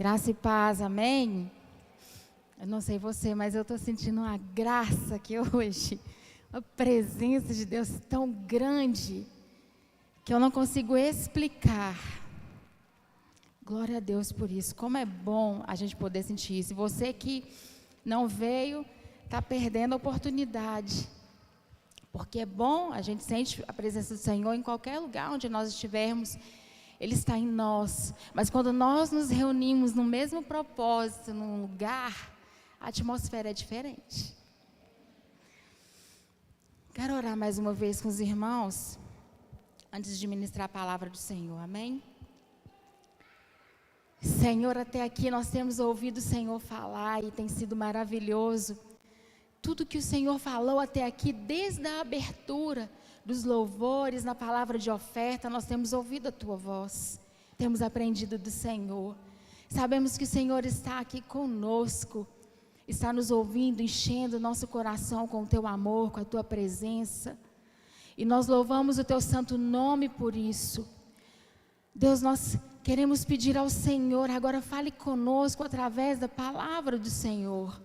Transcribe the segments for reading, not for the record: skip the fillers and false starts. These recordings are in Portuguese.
Graça e paz, amém? Eu não sei você, mas eu estou sentindo uma graça aqui hoje, uma presença de Deus tão grande, que eu não consigo explicar. Glória a Deus por isso. Como é bom a gente poder sentir isso. E você que não veio, está perdendo a oportunidade. Porque é bom, a gente sente a presença do Senhor em qualquer lugar onde nós estivermos. Ele está em nós. Mas quando nós nos reunimos no mesmo propósito, num lugar, a atmosfera é diferente. Quero orar mais uma vez com os irmãos, antes de ministrar a palavra do Senhor, amém? Senhor, até aqui nós temos ouvido o Senhor falar e tem sido maravilhoso. Tudo que o Senhor falou até aqui, desde a abertura dos louvores, na palavra de oferta, nós temos ouvido a Tua voz, temos aprendido do Senhor. Sabemos que o Senhor está aqui conosco, está nos ouvindo, enchendo o nosso coração com o Teu amor, com a Tua presença. E nós louvamos o Teu santo nome por isso. Deus, nós queremos pedir ao Senhor, agora fale conosco através da palavra do Senhor.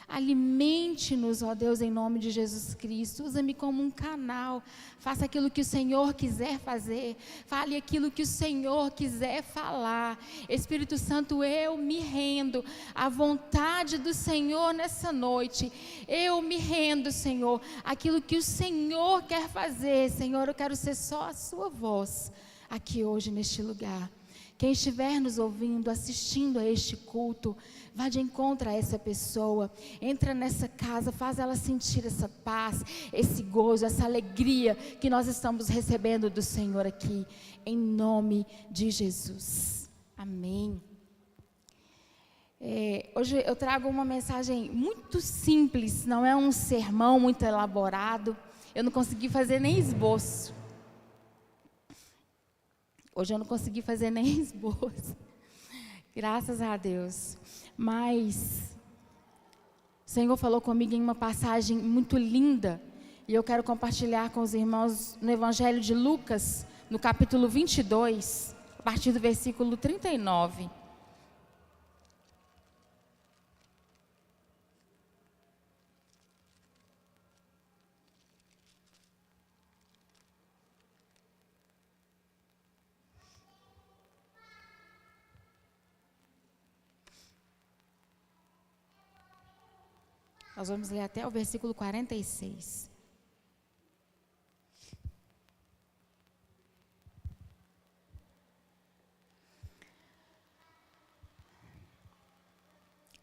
Alimente-nos, ó Deus, em nome de Jesus Cristo. Usa-me como um canal. Faça aquilo que o Senhor quiser fazer. Fale aquilo que o Senhor quiser falar. Espírito Santo, eu me rendo à vontade do Senhor nessa noite. Eu me rendo, Senhor, aquilo que o Senhor quer fazer. Senhor, eu quero ser só a sua voz aqui hoje neste lugar. Quem estiver nos ouvindo, assistindo a este culto, vá de encontro a essa pessoa, entra nessa casa, faz ela sentir essa paz, esse gozo, essa alegria que nós estamos recebendo do Senhor aqui, em nome de Jesus. Amém. Hoje eu trago uma mensagem muito simples, não é um sermão muito elaborado, eu não consegui fazer nem esboço. Hoje eu não consegui fazer nem esboço, graças a Deus, mas o Senhor falou comigo em uma passagem muito linda, e eu quero compartilhar com os irmãos no Evangelho de Lucas, no capítulo 22, a partir do versículo 39. Nós vamos ler até o versículo 46.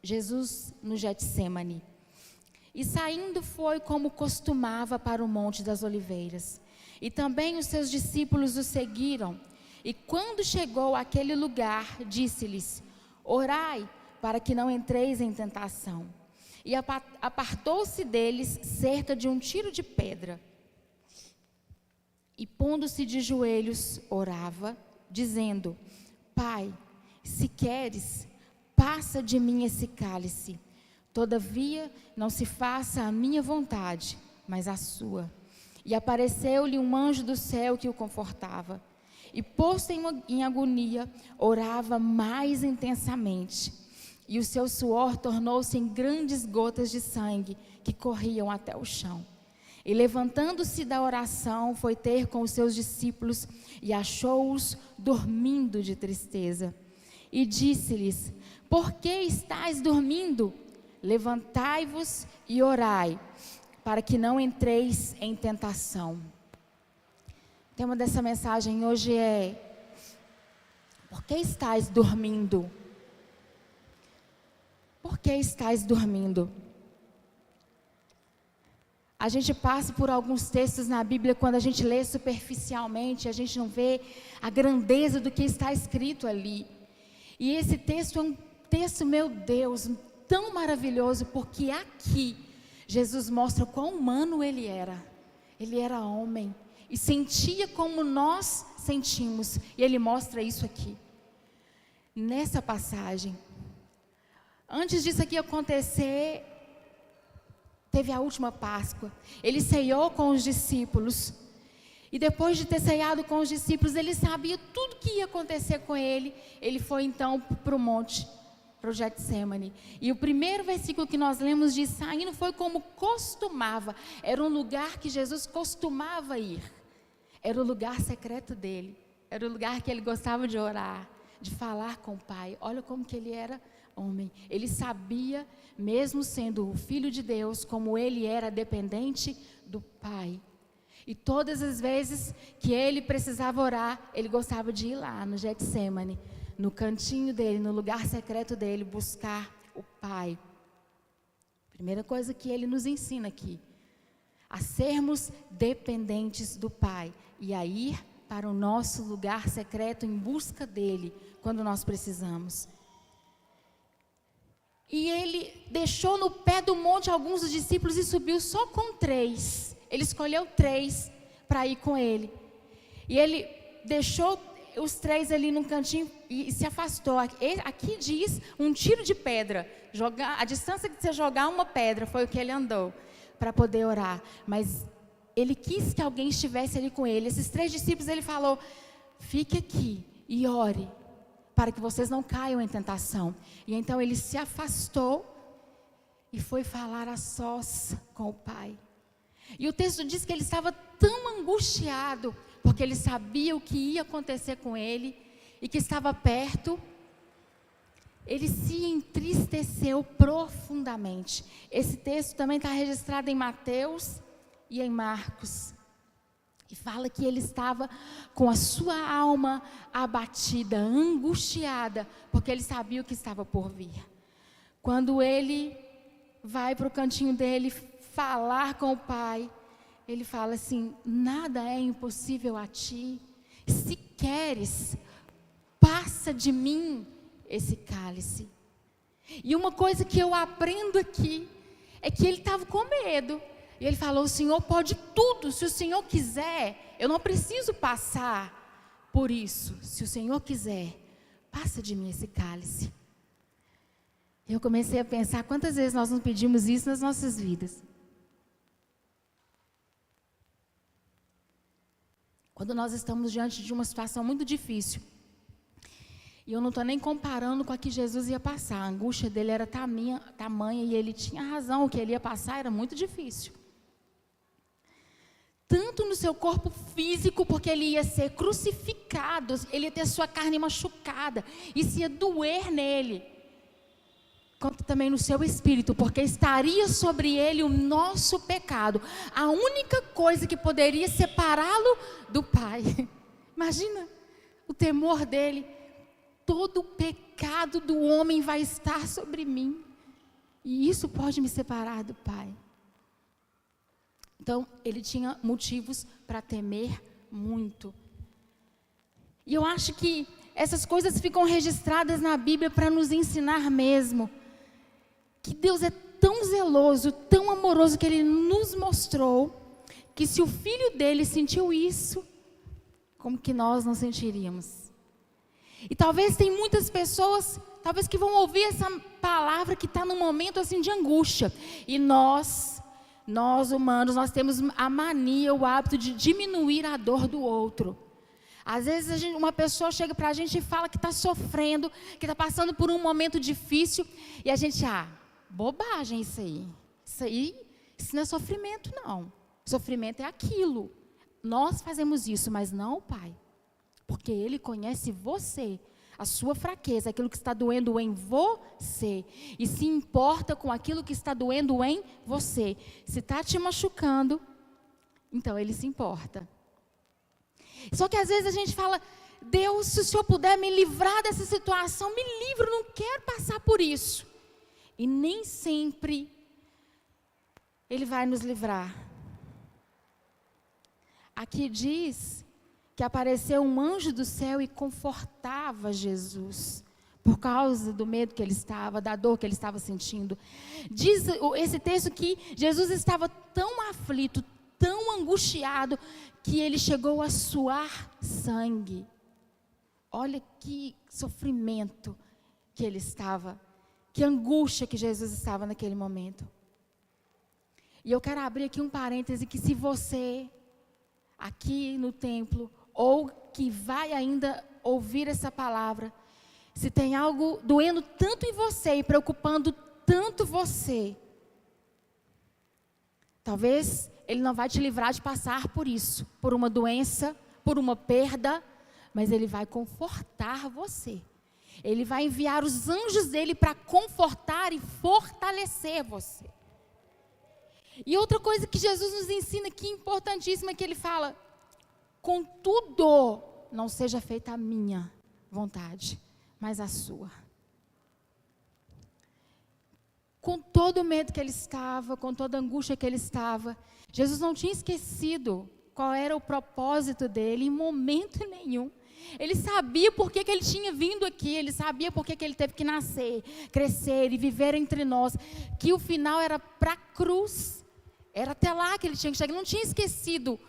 Jesus no Getsêmani. E saindo foi como costumava para o Monte das Oliveiras. E também os seus discípulos o seguiram. E quando chegou àquele lugar, disse-lhes: orai para que não entreis em tentação. E apartou-se deles cerca de um tiro de pedra. E pondo-se de joelhos, orava, dizendo: Pai, se queres, passa de mim esse cálice. Todavia, não se faça a minha vontade, mas a sua. E apareceu-lhe um anjo do céu que o confortava. E posto em agonia, orava mais intensamente. E o seu suor tornou-se em grandes gotas de sangue que corriam até o chão. E levantando-se da oração, foi ter com os seus discípulos e achou-os dormindo de tristeza. E disse-lhes: por que estáis dormindo? Levantai-vos e orai, para que não entreis em tentação. O tema dessa mensagem hoje é: por que estáis dormindo? Por que estáis dormindo? A gente passa por alguns textos na Bíblia, quando a gente lê superficialmente, a gente não vê a grandeza do que está escrito ali. E esse texto é um texto, meu Deus, tão maravilhoso, porque aqui Jesus mostra quão humano ele era. Ele era homem e sentia como nós sentimos, e ele mostra isso aqui, nessa passagem. Antes disso aqui acontecer, teve a última Páscoa. Ele ceiou com os discípulos. E depois de ter ceiado com os discípulos, ele sabia tudo que ia acontecer com ele. Ele foi então para o monte. para o Getsemane. E o primeiro versículo que nós lemos diz: saindo foi como costumava. Era um lugar que Jesus costumava ir. Era o lugar secreto dele. Era o lugar que ele gostava de orar, de falar com o Pai. Olha como que ele era homem. Ele sabia, mesmo sendo o Filho de Deus, como ele era dependente do Pai. E todas as vezes que ele precisava orar, ele gostava de ir lá no Getsemane, no cantinho dele, no lugar secreto dele, buscar o Pai. Primeira coisa que ele nos ensina aqui: a sermos dependentes do Pai e a ir para o nosso lugar secreto em busca dele, quando nós precisamos. E ele deixou no pé do monte alguns dos discípulos e subiu só com 3. Ele escolheu 3 para ir com ele. E ele deixou os 3 ali num cantinho e se afastou. Aqui diz um tiro de pedra. A distância de você jogar uma pedra foi o que ele andou para poder orar. Mas ele quis que alguém estivesse ali com ele. Esses 3 discípulos, ele falou: fique aqui e ore, para que vocês não caiam em tentação. E então ele se afastou e foi falar a sós com o Pai. E o texto diz que ele estava tão angustiado, porque ele sabia o que ia acontecer com ele e que estava perto. Ele se entristeceu profundamente. Esse texto também está registrado em Mateus e em Marcos. E fala que ele estava com a sua alma abatida, angustiada, porque ele sabia o que estava por vir. Quando ele vai para o cantinho dele falar com o Pai, ele fala assim: nada é impossível a ti. Se queres, passa de mim esse cálice. E uma coisa que eu aprendo aqui é que ele estava com medo. E ele falou: o Senhor pode tudo, se o Senhor quiser, eu não preciso passar por isso. Se o Senhor quiser, passa de mim esse cálice. Eu comecei a pensar quantas vezes nós não pedimos isso nas nossas vidas. Quando nós estamos diante de uma situação muito difícil, e eu não estou nem comparando com a que Jesus ia passar, a angústia dele era tamanha, e ele tinha razão, o que ele ia passar era muito difícil. Tanto no seu corpo físico, porque ele ia ser crucificado, ele ia ter sua carne machucada, isso ia doer nele, quanto também no seu espírito, porque estaria sobre ele o nosso pecado, a única coisa que poderia separá-lo do Pai. Imagina o temor dele: todo o pecado do homem vai estar sobre mim, e isso pode me separar do Pai. Então, ele tinha motivos para temer muito. E eu acho que essas coisas ficam registradas na Bíblia para nos ensinar mesmo que Deus é tão zeloso, tão amoroso, que Ele nos mostrou que se o Filho dele sentiu isso, como que nós não sentiríamos? E talvez tem muitas pessoas, talvez que vão ouvir essa palavra que está num momento assim de angústia. E nós humanos, nós temos a mania, o hábito de diminuir a dor do outro. Às vezes uma pessoa chega para a gente e fala que está sofrendo, que está passando por um momento difícil, e a gente, bobagem isso aí. Isso não é sofrimento, não. Sofrimento é aquilo. Nós fazemos isso, mas não o Pai. Porque Ele conhece você, a sua fraqueza, aquilo que está doendo em você. E se importa com aquilo que está doendo em você. Se está te machucando, então Ele se importa. Só que às vezes a gente fala: Deus, se o Senhor puder me livrar dessa situação, me livra, eu não quero passar por isso. E nem sempre Ele vai nos livrar. Aqui diz que apareceu um anjo do céu e confortava Jesus, por causa do medo que ele estava, da dor que ele estava sentindo. Diz esse texto que Jesus estava tão aflito, tão angustiado, que ele chegou a suar sangue. Olha que sofrimento que ele estava, que angústia que Jesus estava naquele momento. E eu quero abrir aqui um parêntese, que se você, aqui no templo, ou que vai ainda ouvir essa palavra, se tem algo doendo tanto em você e preocupando tanto você, talvez Ele não vai te livrar de passar por isso, por uma doença, por uma perda, mas Ele vai confortar você. Ele vai enviar os anjos dele para confortar e fortalecer você. E outra coisa que Jesus nos ensina aqui, importantíssima, é que Ele fala: contudo, não seja feita a minha vontade, mas a sua. Com todo o medo que ele estava, com toda a angústia que ele estava, Jesus não tinha esquecido qual era o propósito dele em momento nenhum. Ele sabia por que ele tinha vindo aqui, ele sabia por que ele teve que nascer, crescer e viver entre nós, que o final era para a cruz, era até lá que ele tinha que chegar. Ele não tinha esquecido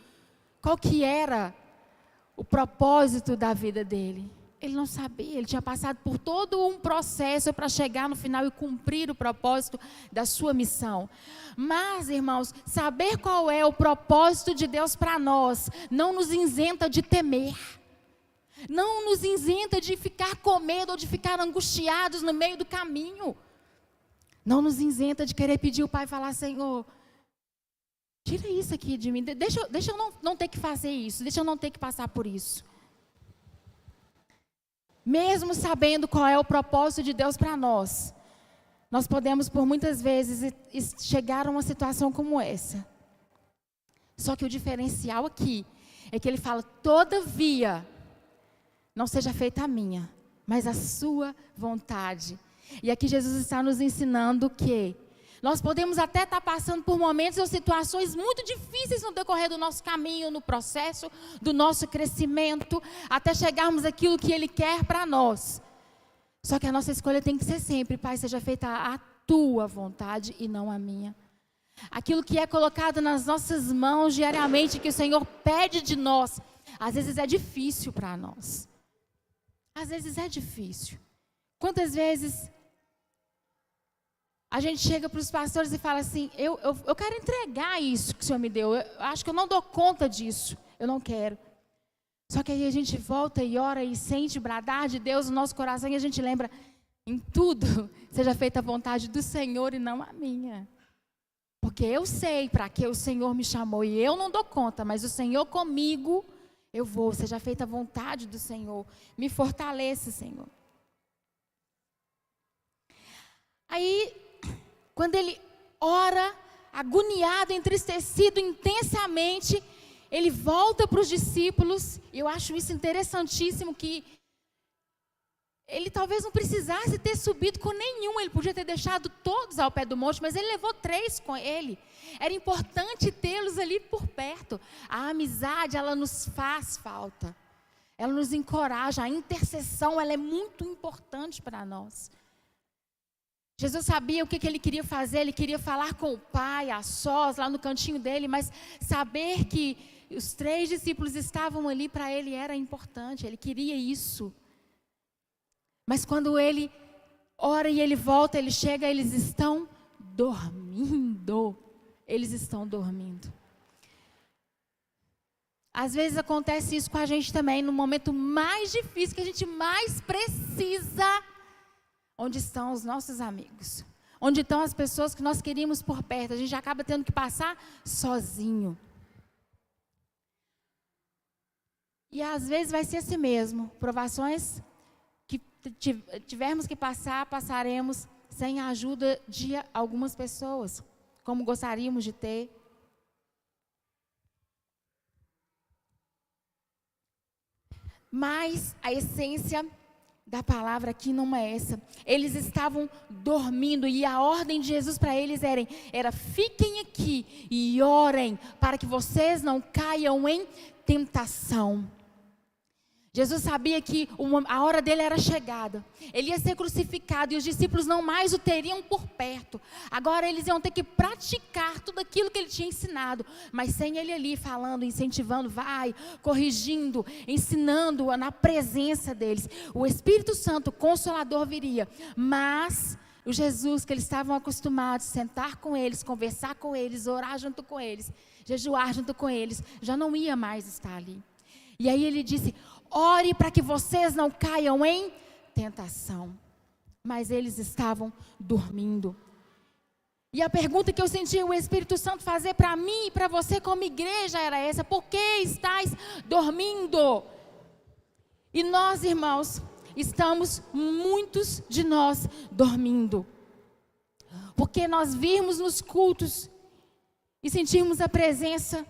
qual que era o propósito da vida dele. Ele não sabia, ele tinha passado por todo um processo para chegar no final e cumprir o propósito da sua missão. Mas, irmãos, saber qual é o propósito de Deus para nós não nos isenta de temer. Não nos isenta de ficar com medo ou de ficar angustiados no meio do caminho. Não nos isenta de querer pedir ao Pai e falar: Senhor, tira isso aqui de mim, deixa eu não ter que fazer isso, deixa eu não ter que passar por isso. Mesmo sabendo qual é o propósito de Deus para nós, nós podemos por muitas vezes chegar a uma situação como essa. Só que o diferencial aqui é que ele fala: todavia, não seja feita a minha, mas a sua vontade. E aqui Jesus está nos ensinando que nós podemos até estar passando por momentos ou situações muito difíceis no decorrer do nosso caminho, no processo do nosso crescimento, até chegarmos àquilo que Ele quer para nós. Só que a nossa escolha tem que ser sempre: Pai, seja feita a tua vontade e não a minha. Aquilo que é colocado nas nossas mãos diariamente, que o Senhor pede de nós, às vezes é difícil para nós. Às vezes é difícil. Quantas vezes a gente chega para os pastores e fala assim: eu quero entregar isso que o Senhor me deu, eu acho que eu não dou conta disso, eu não quero. Só que aí a gente volta e ora e sente bradar de Deus no nosso coração, e a gente lembra: em tudo seja feita a vontade do Senhor e não a minha. Porque eu sei para que o Senhor me chamou e eu não dou conta, mas o Senhor comigo, eu vou. Seja feita a vontade do Senhor, me fortaleça, Senhor. Aí, quando ele ora, agoniado, entristecido intensamente, ele volta para os discípulos. E eu acho isso interessantíssimo, que ele talvez não precisasse ter subido com nenhum, ele podia ter deixado todos ao pé do monte, mas ele levou 3 com ele. Era importante tê-los ali por perto. A amizade, ela nos faz falta, ela nos encoraja, a intercessão, ela é muito importante para nós. Jesus sabia o que ele queria fazer, ele queria falar com o Pai, a sós, lá no cantinho dele, mas saber que os 3 discípulos estavam ali, para ele era importante, ele queria isso. Mas quando ele ora e ele volta, ele chega, eles estão dormindo. Eles estão dormindo. Às vezes acontece isso com a gente também, no momento mais difícil, que a gente mais precisa. Onde estão os nossos amigos? Onde estão as pessoas que nós queríamos por perto? A gente acaba tendo que passar sozinho. E às vezes vai ser assim mesmo. Provações que tivermos que passar, passaremos sem a ajuda de algumas pessoas, como gostaríamos de ter. Mas a essência da palavra aqui não é essa. Eles estavam dormindo e a ordem de Jesus para eles era: fiquem aqui e orem para que vocês não caiam em tentação. Jesus sabia que a hora dele era chegada. Ele ia ser crucificado e os discípulos não mais o teriam por perto. Agora eles iam ter que praticar tudo aquilo que ele tinha ensinado, mas sem ele ali falando, incentivando, corrigindo, ensinando na presença deles. O Espírito Santo, o Consolador, viria, mas o Jesus que eles estavam acostumados a sentar com eles, conversar com eles, orar junto com eles, jejuar junto com eles, já não ia mais estar ali. E aí ele disse: ore para que vocês não caiam em tentação. Mas eles estavam dormindo. E a pergunta que eu senti o Espírito Santo fazer para mim e para você como igreja era essa: por que estáis dormindo? E nós, irmãos, muitos de nós dormindo. Porque nós virmos nos cultos e sentirmos a presença,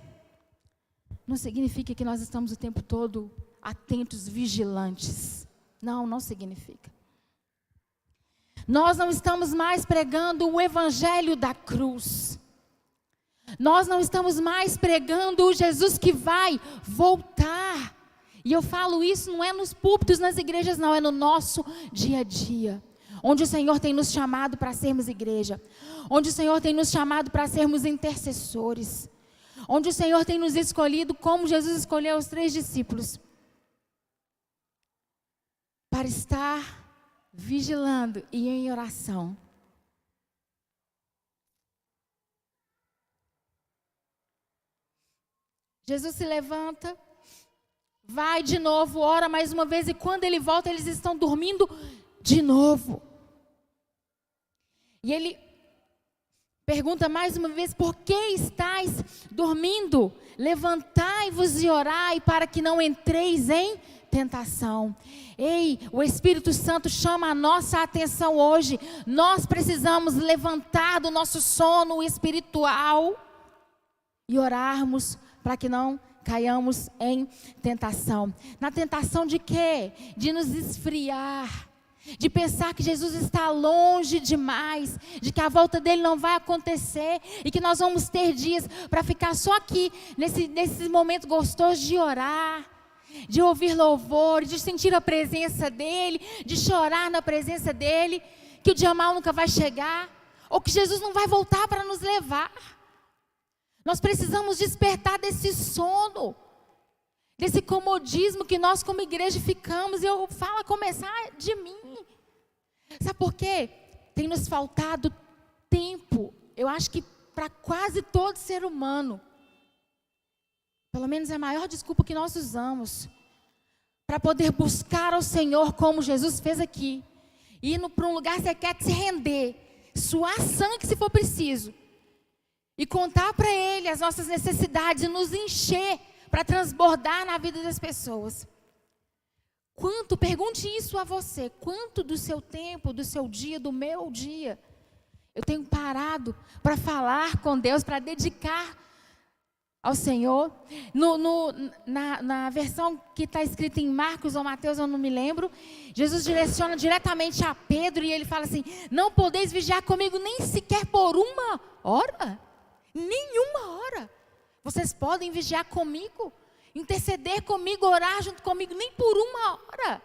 não significa que nós estamos o tempo todo atentos, vigilantes. Não significa. Nós não estamos mais pregando o evangelho da cruz. Nós não estamos mais pregando o Jesus que vai voltar. E eu falo isso não é nos púlpitos, nas igrejas, não, é no nosso dia a dia. Onde o Senhor tem nos chamado para sermos igreja. Onde o Senhor tem nos chamado para sermos intercessores. Onde o Senhor tem nos escolhido como Jesus escolheu os 3 discípulos. Para estar vigilando e em oração. Jesus se levanta, vai de novo, ora mais uma vez, e quando ele volta, eles estão dormindo de novo. E ele pergunta mais uma vez: por que estáis dormindo? Levantai-vos e orai para que não entreis em tentação. Ei, o Espírito Santo chama a nossa atenção hoje. Nós precisamos levantar do nosso sono espiritual e orarmos para que não caiamos em tentação. Na tentação de quê? De nos esfriar, de pensar que Jesus está longe demais, de que a volta dele não vai acontecer e que nós vamos ter dias para ficar só aqui nesse momento gostoso de orar, de ouvir louvor, de sentir a presença dele, de chorar na presença dele, que o dia mau nunca vai chegar, ou que Jesus não vai voltar para nos levar. Nós precisamos despertar desse sono, desse comodismo que nós como igreja ficamos. E eu falo a começar de mim. Sabe por quê? Tem nos faltado tempo, eu acho que para quase todo ser humano. Pelo menos é a maior desculpa que nós usamos para poder buscar ao Senhor como Jesus fez aqui. Ir para um lugar que você quer se render, suar sangue se for preciso. E contar para Ele as nossas necessidades e nos encher para transbordar na vida das pessoas. Pergunte isso a você, quanto do seu tempo, do seu dia, do meu dia, eu tenho parado para falar com Deus, para dedicar ao Senhor. Na versão que está escrita em Marcos ou Mateus, eu não me lembro, Jesus direciona diretamente a Pedro e ele fala assim: não podeis vigiar comigo nem sequer por 1 hora, nenhuma hora. Vocês podem vigiar comigo, interceder comigo, orar junto comigo, nem por 1 hora.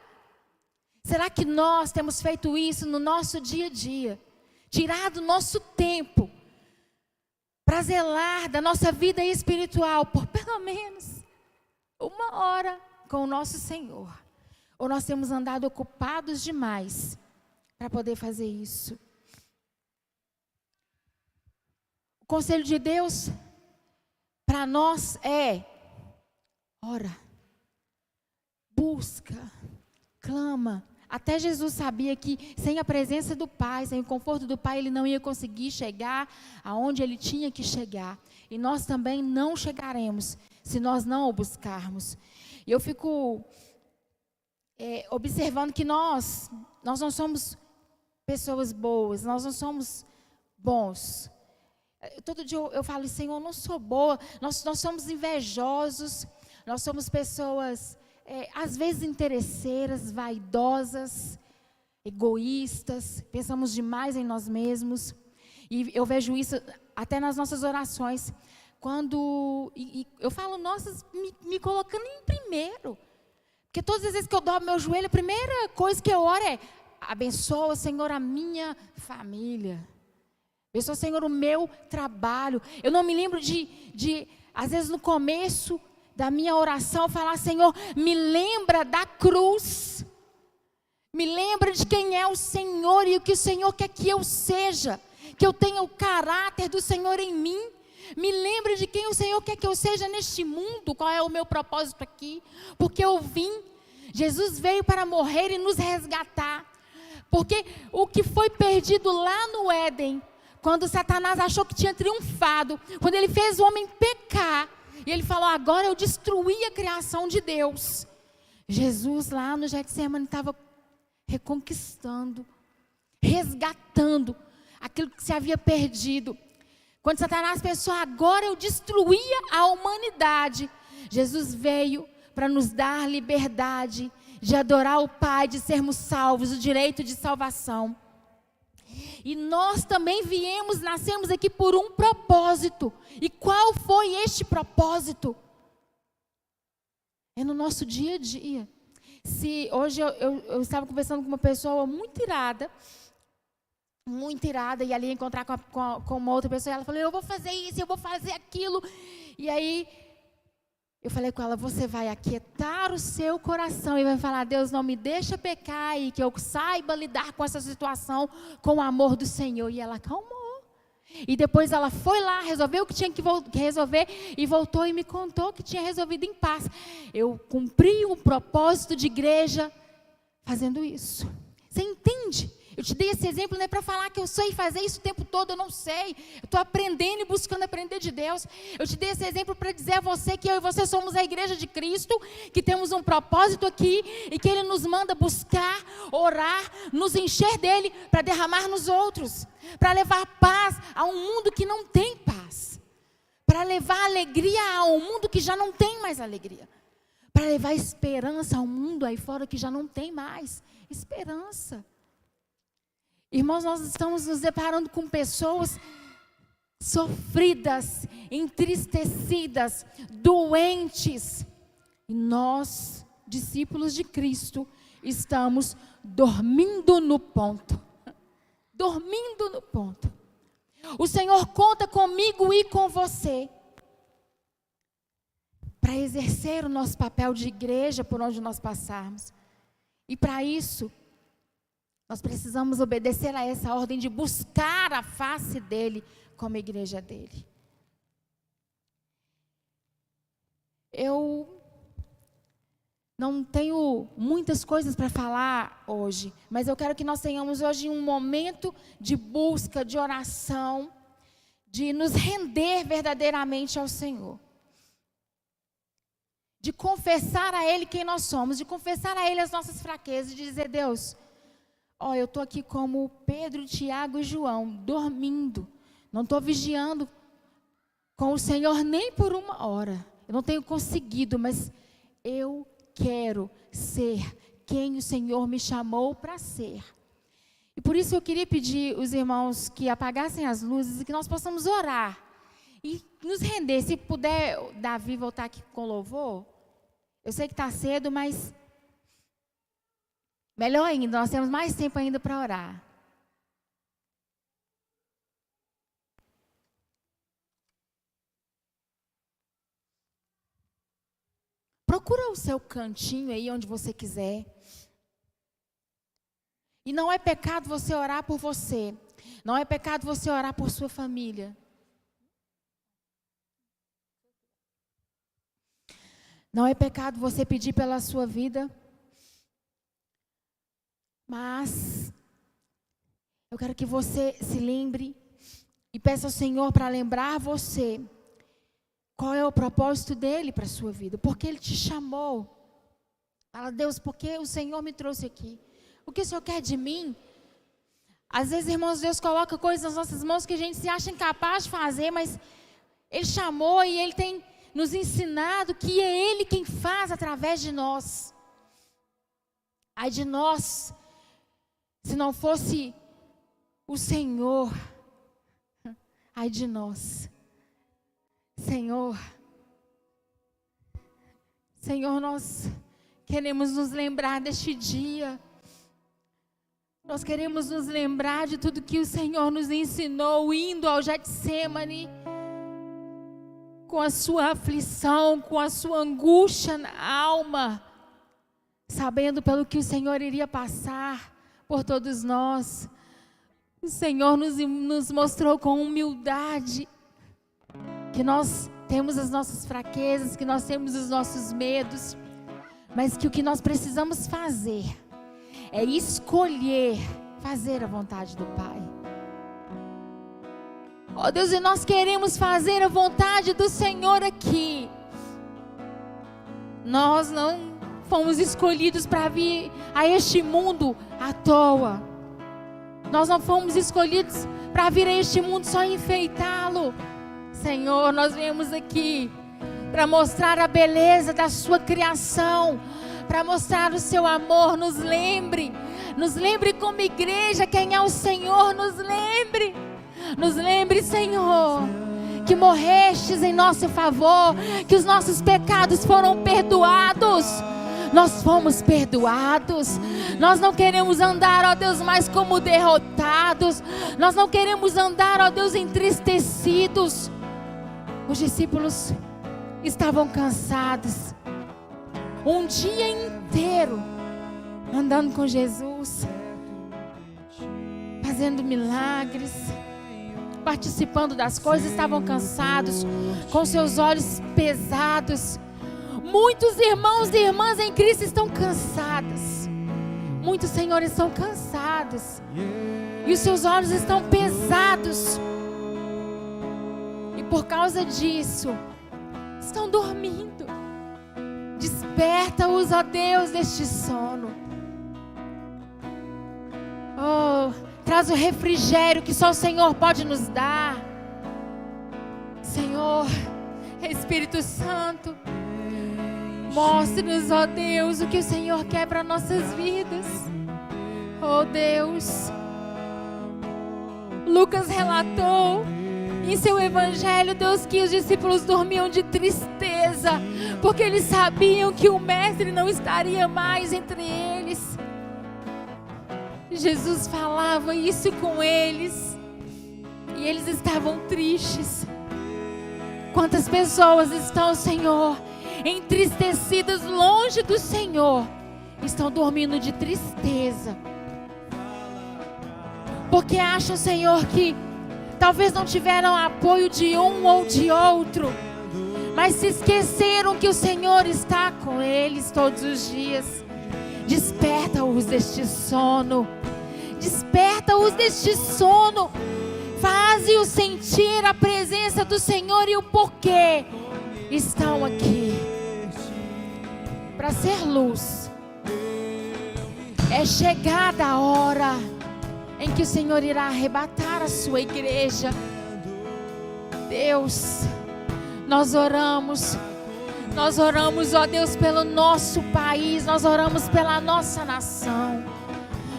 Será que nós temos feito isso no nosso dia a dia? Tirado nosso tempo para zelar da nossa vida espiritual por pelo menos 1 hora com o nosso Senhor? Ou nós temos andado ocupados demais para poder fazer isso? O conselho de Deus para nós é: ora, busca, clama. Até Jesus sabia que sem a presença do Pai, sem o conforto do Pai, ele não ia conseguir chegar aonde ele tinha que chegar. E nós também não chegaremos se nós não o buscarmos. E eu fico observando que nós não somos pessoas boas, nós não somos bons. Todo dia eu falo: Senhor, eu não sou boa. Nós somos invejosos, nós somos pessoas às vezes interesseiras, vaidosas, egoístas, pensamos demais em nós mesmos. E eu vejo isso até nas nossas orações, quando eu falo: nossa, me colocando em primeiro, porque todas as vezes que eu dobro meu joelho, a primeira coisa que eu oro é: abençoa, Senhor, a minha família, abençoa, Senhor, o meu trabalho. Eu não me lembro de às vezes no começo da minha oração falar: Senhor, me lembra da cruz, me lembra de quem é o Senhor e o que o Senhor quer que eu seja, que eu tenha o caráter do Senhor em mim. Me lembra de quem o Senhor quer que eu seja neste mundo, qual é o meu propósito aqui, porque eu vim. Jesus veio para morrer e nos resgatar. Porque o que foi perdido lá no Éden, quando Satanás achou que tinha triunfado, quando ele fez o homem pecar, e ele falou, agora eu destruí a criação de Deus. Jesus lá no Getsemane estava reconquistando, resgatando aquilo que se havia perdido. Quando Satanás pensou, agora eu destruía a humanidade, Jesus veio para nos dar liberdade de adorar o Pai, de sermos salvos, o direito de salvação. E nós também viemos, nascemos aqui por um propósito. E qual foi este propósito? É no nosso dia a dia. Hoje eu estava conversando com uma pessoa muito irada, e ali ia encontrar com uma outra pessoa, e ela falou, eu vou fazer isso, eu vou fazer aquilo. E aí, eu falei com ela, você vai aquietar o seu coração e vai falar, Deus, não me deixa pecar e que eu saiba lidar com essa situação com o amor do Senhor. E ela acalmou. E depois ela foi lá, resolveu o que tinha que resolver e voltou e me contou que tinha resolvido em paz. Eu cumpri um propósito de igreja fazendo isso. Você entende? Eu te dei esse exemplo, não é para falar que eu sei fazer isso o tempo todo, eu não sei. Eu estou aprendendo e buscando aprender de Deus. Eu te dei esse exemplo para dizer a você que eu e você somos a igreja de Cristo, que temos um propósito aqui e que Ele nos manda buscar, orar, nos encher dEle para derramar nos outros, para levar paz a um mundo que não tem paz, para levar alegria a um mundo que já não tem mais alegria, para levar esperança a um mundo aí fora que já não tem mais esperança. Irmãos, nós estamos nos deparando com pessoas sofridas, entristecidas, doentes. E nós, discípulos de Cristo, estamos dormindo no ponto. Dormindo no ponto. O Senhor conta comigo e com você para exercer o nosso papel de igreja por onde nós passarmos. E para isso, nós precisamos obedecer a essa ordem de buscar a face dEle como igreja dEle. Eu não tenho muitas coisas para falar hoje, mas eu quero que nós tenhamos hoje um momento de busca, de oração, de nos render verdadeiramente ao Senhor. De confessar a Ele quem nós somos, de confessar a Ele as nossas fraquezas, de dizer, Deus, eu estou aqui como Pedro, Tiago e João, dormindo. Não estou vigiando com o Senhor nem por uma hora. Eu não tenho conseguido, mas eu quero ser quem o Senhor me chamou para ser. E por isso eu queria pedir os irmãos que apagassem as luzes e que nós possamos orar. E nos render. Se puder, Davi, voltar aqui com louvor. Eu sei que está cedo, mas melhor ainda, nós temos mais tempo ainda para orar. Procura o seu cantinho aí onde você quiser. E não é pecado você orar por você. Não é pecado você orar por sua família. Não é pecado você pedir pela sua vida. Mas eu quero que você se lembre e peça ao Senhor para lembrar você qual é o propósito dEle para a sua vida. Porque Ele te chamou. Fala, Deus, porque o Senhor me trouxe aqui? O que o Senhor quer de mim? Às vezes, irmãos, Deus coloca coisas nas nossas mãos que a gente se acha incapaz de fazer, mas Ele chamou e Ele tem nos ensinado que é Ele quem faz através de nós. Ai de nós, se não fosse o Senhor, ai de nós. Senhor, nós queremos nos lembrar deste dia. Nós queremos nos lembrar de tudo que o Senhor nos ensinou, indo ao Getsemane, com a sua aflição, com a sua angústia na alma, sabendo pelo que o Senhor iria passar por todos nós. O Senhor nos mostrou com humildade que nós temos as nossas fraquezas, que nós temos os nossos medos. mas que o que nós precisamos fazer é escolher fazer a vontade do Pai. Ó Deus, e nós queremos fazer a vontade do Senhor aqui. Nós não fomos escolhidos para vir a este mundo à toa. Nós não fomos escolhidos para vir a este mundo só enfeitá-lo. Senhor, nós viemos aqui para mostrar a beleza da sua criação, para mostrar o seu amor. Nos lembre como igreja quem é o Senhor. Nos lembre, Senhor, que morrestes em nosso favor, que os nossos pecados foram perdoados. Nós fomos perdoados. Nós não queremos andar, ó Deus, mais como derrotados. Nós não queremos andar, ó Deus, entristecidos. Os discípulos estavam cansados. Um dia inteiro andando com Jesus, fazendo milagres, participando das coisas, estavam cansados, com seus olhos pesados. Muitos irmãos e irmãs em Cristo estão cansados. Muitos senhores estão cansados. E os seus olhos estão pesados. E por causa disso, estão dormindo. Desperta-os, ó Deus, deste sono. Oh, traz o refrigério que só o Senhor pode nos dar. Senhor, Espírito Santo, mostre-nos, ó Deus, o que o Senhor quer para nossas vidas. Oh Deus, Lucas relatou em seu evangelho, Deus, que os discípulos dormiam de tristeza, porque eles sabiam que o Mestre não estaria mais entre eles. Jesus falava isso com eles, e eles estavam tristes. Quantas pessoas estão, Senhor, entristecidas, longe do Senhor, estão dormindo de tristeza, porque acham, Senhor, que talvez não tiveram apoio de um ou de outro, mas se esqueceram que o Senhor está com eles todos os dias. Desperta-os deste sono. Desperta-os deste sono. Faze-os sentir a presença do Senhor e o porquê estão aqui. Para ser luz. É chegada a hora em que o Senhor irá arrebatar a sua igreja. Deus, nós oramos, ó Deus, pelo nosso país, nós oramos pela nossa nação,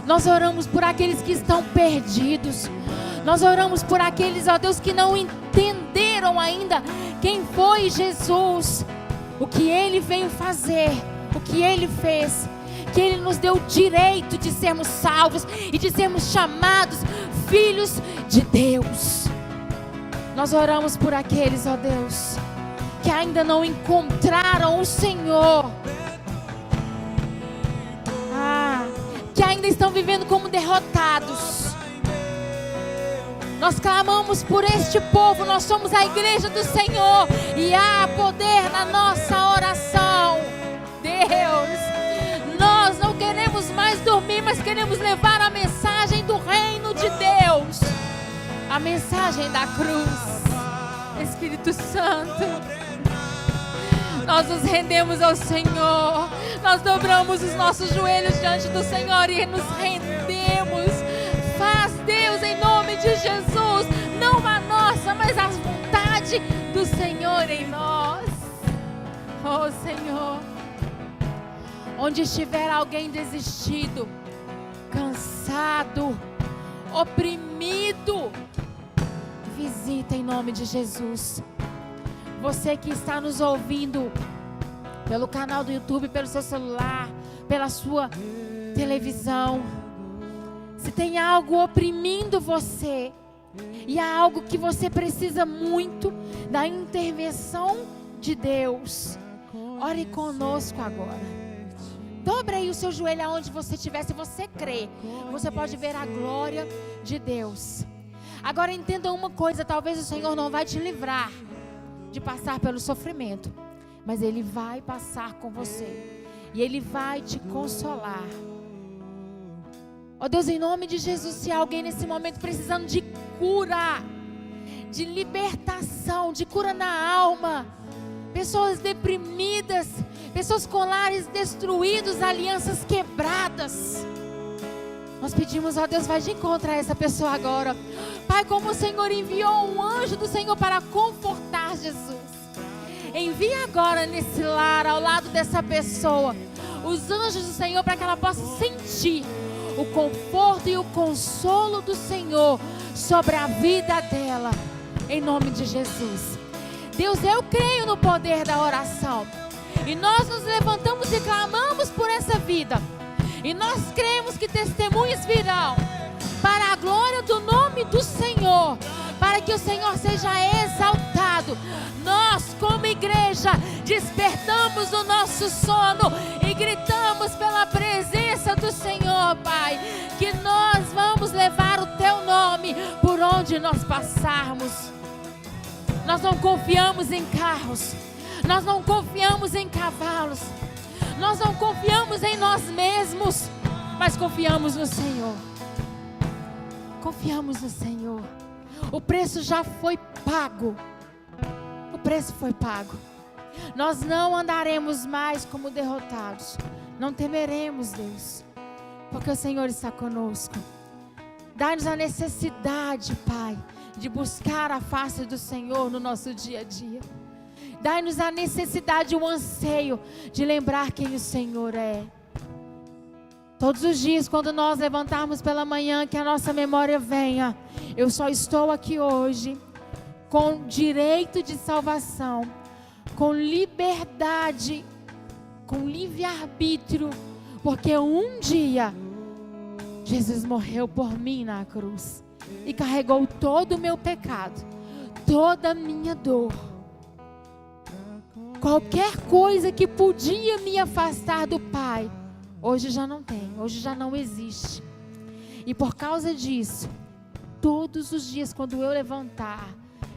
nós oramos por aqueles que estão perdidos, nós oramos por aqueles, ó Deus, que não entenderam ainda quem foi Jesus, o que Ele veio fazer, o que Ele fez, que Ele nos deu o direito de sermos salvos e de sermos chamados filhos de Deus. Nós oramos por aqueles, ó Deus, que ainda não encontraram o Senhor, que ainda estão vivendo como derrotados. Nós clamamos por este povo, nós somos a igreja do Senhor e há poder na nossa oração. Deus, nós não queremos mais dormir, mas queremos levar a mensagem do reino de Deus, a mensagem da cruz. Espírito Santo, nós nos rendemos ao Senhor, nós dobramos os nossos joelhos diante do Senhor e nos rendemos. Faz, Deus, em nome de Jesus, não a nossa, mas a vontade do Senhor em nós. Oh Senhor, onde estiver alguém desistido, cansado, oprimido, visita em nome de Jesus. Você que está nos ouvindo pelo canal do YouTube, pelo seu celular, pela sua televisão, se tem algo oprimindo você e há algo que você precisa muito da intervenção de Deus, ore conosco agora. Dobre aí o seu joelho aonde você estiver. Se você crê, você pode ver a glória de Deus. Agora entenda uma coisa, talvez o Senhor não vai te livrar de passar pelo sofrimento, mas Ele vai passar com você. e Ele vai te consolar. Ó Deus, em nome de Jesus, se há alguém nesse momento precisando de cura, de libertação, de cura na alma, pessoas deprimidas, pessoas com lares destruídos, alianças quebradas, nós pedimos, ó Deus, vai de encontro a essa pessoa agora. Pai, como o Senhor enviou um anjo do Senhor para confortar Jesus, envia agora nesse lar, ao lado dessa pessoa, os anjos do Senhor, para que ela possa sentir o conforto e o consolo do Senhor sobre a vida dela, em nome de Jesus. Deus, eu creio no poder da oração, e nós nos levantamos e clamamos por essa vida, e nós cremos que testemunhos virão, para a glória do nome do Senhor, para que o Senhor seja exaltado. Nós, como igreja, despertamos o nosso sono e gritamos pela presença do Senhor, Pai, que nós vamos levar o Teu nome por onde nós passarmos. Nós não confiamos em carros, nós não confiamos em cavalos, nós não confiamos em nós mesmos, mas confiamos no Senhor. Confiamos no Senhor. O preço já foi pago. O preço foi pago. Nós não andaremos mais como derrotados. Não temeremos, Deus, porque o Senhor está conosco. Dá-nos a necessidade, Pai, de buscar a face do Senhor no nosso dia a dia. Dá-nos a necessidade, o anseio de lembrar quem o Senhor é. Todos os dias, quando nós levantarmos pela manhã, que a nossa memória venha: eu só estou aqui hoje com direito de salvação, com liberdade, com livre-arbítrio, porque um dia Jesus morreu por mim na cruz e carregou todo o meu pecado, toda a minha dor. Qualquer coisa que podia me afastar do Pai, hoje já não tem, hoje já não existe. E por causa disso, todos os dias quando eu levantar,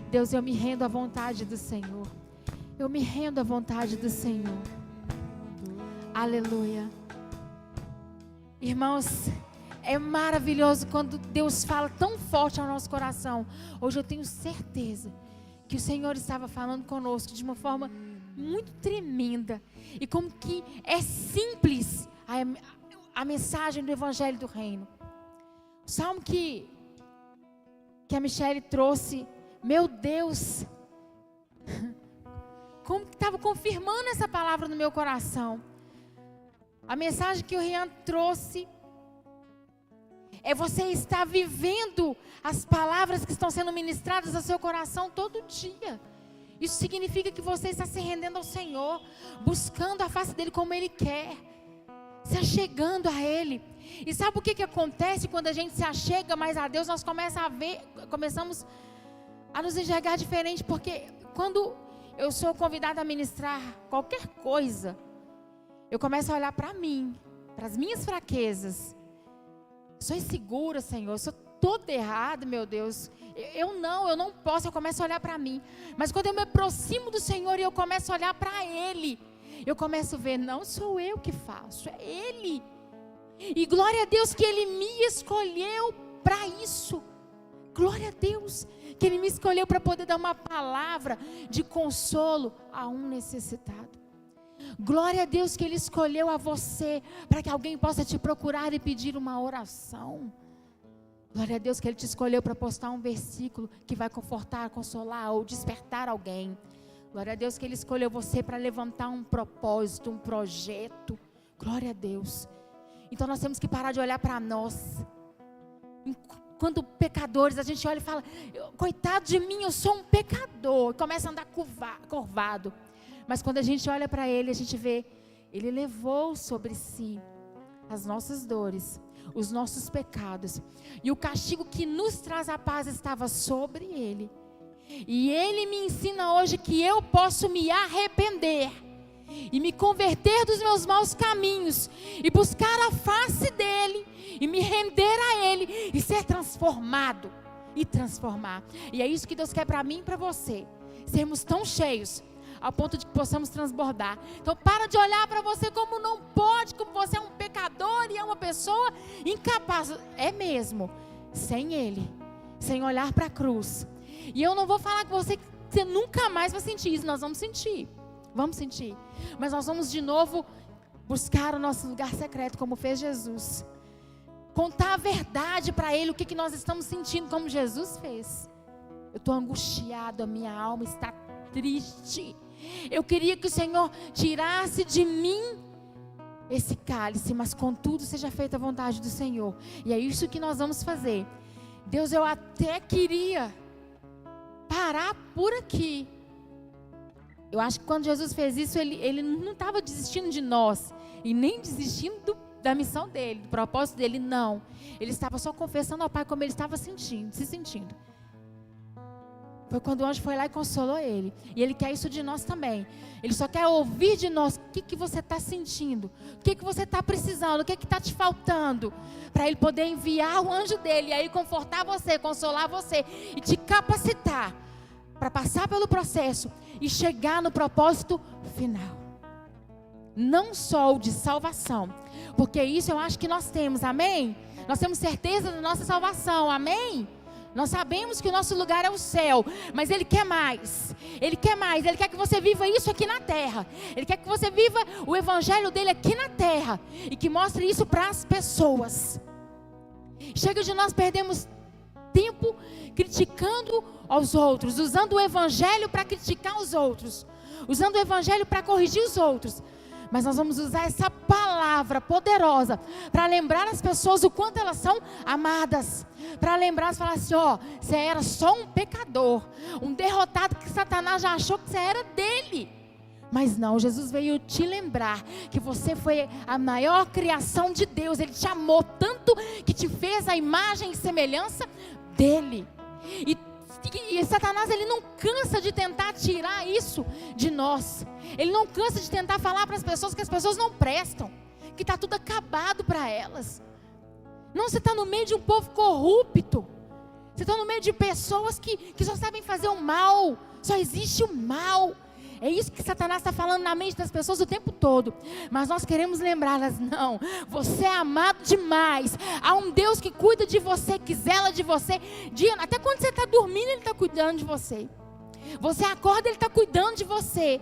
Deus, eu me rendo à vontade do Senhor. Eu me rendo à vontade do Senhor. Aleluia. Irmãos, é maravilhoso quando Deus fala tão forte ao nosso coração. Hoje eu tenho certeza que o Senhor estava falando conosco de uma forma muito tremenda. E como que é simples a mensagem do Evangelho do Reino. O salmo que a Michele trouxe, meu Deus, como que estava confirmando essa palavra no meu coração. A mensagem que o Rian trouxe é você estar vivendo as palavras que estão sendo ministradas ao seu coração todo dia. Isso significa que você está se rendendo ao Senhor, buscando a face dEle como Ele quer, se achegando a Ele. E sabe o que acontece quando a gente se achega mais a Deus? Nós começamos a nos enxergar diferente, porque quando eu sou convidada a ministrar qualquer coisa, eu começo a olhar para mim, para as minhas fraquezas. Sou insegura, Senhor, sou toda errada, meu Deus. Eu não posso, eu começo a olhar para mim. Mas quando eu me aproximo do Senhor e eu começo a olhar para Ele, eu começo a ver, não sou eu que faço, é Ele. E glória a Deus que Ele me escolheu para isso. Glória a Deus que Ele me escolheu para poder dar uma palavra de consolo a um necessitado. Glória a Deus que Ele escolheu a você para que alguém possa te procurar e pedir uma oração. Glória a Deus que Ele te escolheu para postar um versículo que vai confortar, consolar ou despertar alguém. Glória a Deus que Ele escolheu você para levantar um propósito, um projeto. Glória a Deus. Então nós temos que parar de olhar para nós. Enquanto pecadores, a gente olha e fala, coitado de mim, eu sou um pecador. E começa a andar curvado. Mas quando a gente olha para Ele, a gente vê, Ele levou sobre si as nossas dores, os nossos pecados. E o castigo que nos traz a paz estava sobre Ele. E Ele me ensina hoje que eu posso me arrepender e me converter dos meus maus caminhos e buscar a face dEle e me render a Ele e ser transformado e transformar. E é isso que Deus quer para mim e para você, sermos tão cheios ao ponto de que possamos transbordar. Então para de olhar para você como não pode, como você é um pecador e é uma pessoa incapaz. É mesmo, sem Ele, sem olhar para a cruz. E eu não vou falar com você que você nunca mais vai sentir isso. Nós vamos sentir, mas nós vamos de novo buscar o nosso lugar secreto, como fez Jesus. Contar a verdade para Ele, o que nós estamos sentindo, como Jesus fez. Eu estou angustiado, a minha alma está triste. Eu queria que o Senhor tirasse de mim esse cálice, mas contudo seja feita a vontade do Senhor. E é isso que nós vamos fazer. Deus, eu até queria parar por aqui. Eu acho que quando Jesus fez isso, ele não estava desistindo de nós, e nem desistindo da missão dele, do propósito dele, não. Ele estava só confessando ao Pai como ele estava se sentindo. Foi quando o anjo foi lá e consolou ele. E ele quer isso de nós também. Ele só quer ouvir de nós o que você está sentindo, o que você está precisando, o que está te faltando, para ele poder enviar o anjo dele, e aí confortar você, consolar você, e te capacitar para passar pelo processo e chegar no propósito final. Não só o de salvação, porque isso eu acho que nós temos, amém? Nós temos certeza da nossa salvação, amém? Nós sabemos que o nosso lugar é o céu, mas Ele quer mais. Ele quer mais, Ele quer que você viva isso aqui na terra. Ele quer que você viva o evangelho dele aqui na terra, e que mostre isso para as pessoas. Chega de nós perdermos tempo criticando aos outros, usando o evangelho para criticar os outros, usando o evangelho para corrigir os outros. Mas nós vamos usar essa palavra poderosa para lembrar as pessoas o quanto elas são amadas. Para lembrar, falar assim, ó, você era só um pecador, um derrotado que Satanás já achou que você era dele. Mas não, Jesus veio te lembrar que você foi a maior criação de Deus. Ele te amou tanto que te fez a imagem e semelhança dele. E Satanás, ele não cansa de tentar tirar isso de nós. Ele não cansa de tentar falar para as pessoas que as pessoas não prestam, que está tudo acabado para elas. Não, você está no meio de um povo corrupto. Você está no meio de pessoas que só sabem fazer o mal. Só existe o mal. É isso que Satanás está falando na mente das pessoas o tempo todo. Mas nós queremos lembrá-las, não, você é amado demais. Há um Deus que cuida de você, que zela de você. Até quando você está dormindo, Ele está cuidando de você. Você acorda, Ele está cuidando de você.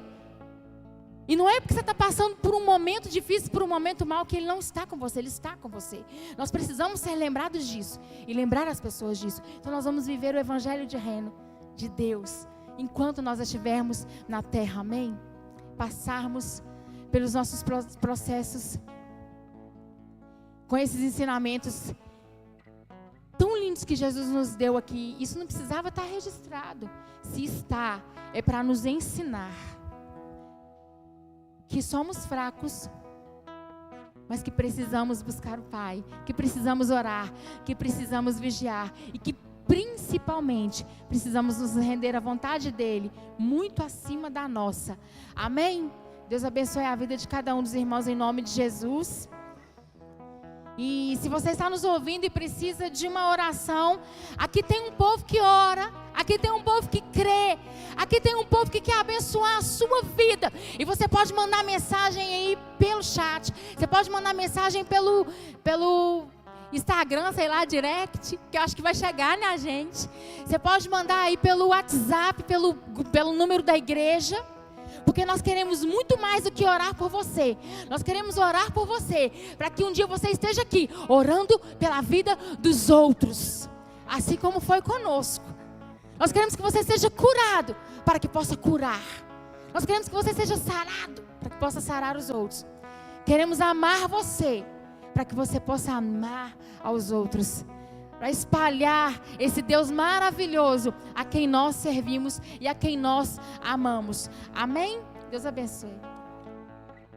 E não é porque você está passando por um momento difícil, por um momento mau, que Ele não está com você. Ele está com você. Nós precisamos ser lembrados disso e lembrar as pessoas disso. Então nós vamos viver o evangelho de reino de Deus enquanto nós estivermos na terra, amém? Passarmos pelos nossos processos com esses ensinamentos tão lindos que Jesus nos deu aqui. Isso não precisava estar registrado. Se está, é para nos ensinar que somos fracos, mas que precisamos buscar o Pai, que precisamos orar, que precisamos vigiar e que principalmente precisamos nos render à vontade dEle, muito acima da nossa. Amém? Deus abençoe a vida de cada um dos irmãos em nome de Jesus. E se você está nos ouvindo e precisa de uma oração, aqui tem um povo que ora, aqui tem um povo que crê, aqui tem um povo que quer abençoar a sua vida. E você pode mandar mensagem aí pelo chat, você pode mandar mensagem pelo Instagram, sei lá, direct, que eu acho que vai chegar na gente. Você pode mandar aí pelo WhatsApp, pelo número da igreja, porque nós queremos muito mais do que orar por você. Nós queremos orar por você, para que um dia você esteja aqui, orando pela vida dos outros, assim como foi conosco. Nós queremos que você seja curado, para que possa curar. Nós queremos que você seja sarado, para que possa sarar os outros. Queremos amar você, para que você possa amar aos outros, para espalhar esse Deus maravilhoso a quem nós servimos e a quem nós amamos. Amém? Deus abençoe.